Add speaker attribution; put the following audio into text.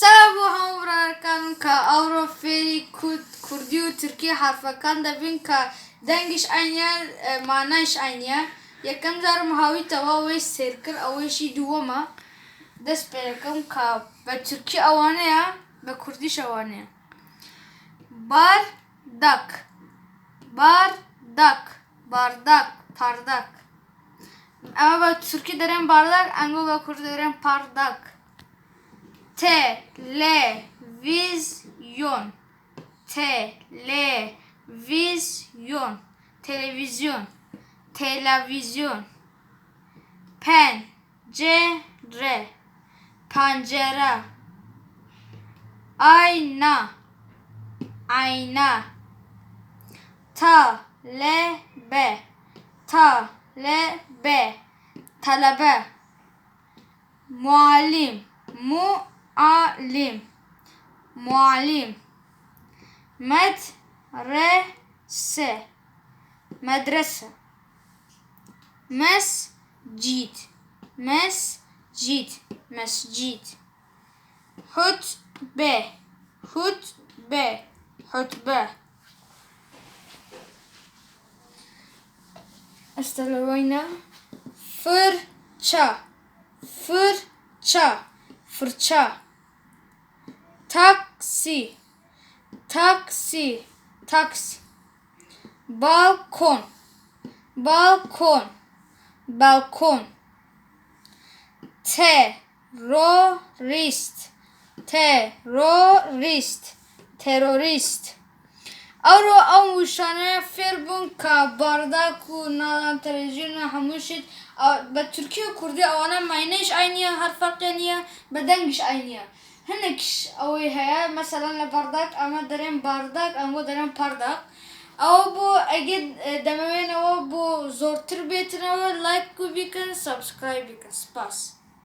Speaker 1: سلام هاوڕێکان کە ئەوڕۆ فێری کوردی و تورکی حرفەکان دەبین کە دەنگیش عینیان مانایش عینیە. یەکەم جارم هاویتەوە ئەوەی سێر کرد ئەوەیشی دووەمە دەست پێ دەکەم کە بە تورکی ئەوانەیە بە کوردیش ئەوانەیە. بارداک بارداک بارداک پارداک ئەمە بە تورکی دەرێن بارداک ئەمە بە کوردی دەرێن پارداک. Televizyon televizyon televizyon televizyon pencere pencere ayna ayna talebe talebe talebe muallim muallim muallim medrese medrese mescid mescid mescid hutbe hutbe hutbe استلوينا fırça fırça fırça taksi taksi taksi balkon balkon balkon terörist terörist terörist ئەوڕۆ ئەو وشانەیە فێر بوون کە بارداک و ناڵان تەلەڤیزیۆن هەمووشت بە تورکی و کوردی ئەوانە ماینەیش عینیە هەر فەرقیان نییە بە دەنگیش عینیە. هەندێکیش ئەوەی هەیە مەسەڵەن لە بارداک ئەمە دەرێن بارداک ئەمە دەرێن پارداک. ئەوە بۆ ئەگەر دەمەوێنەوە بۆ زۆرتر بێتنەوە لایک و بیکەن سەبسکرایب بیکەن. سپاس.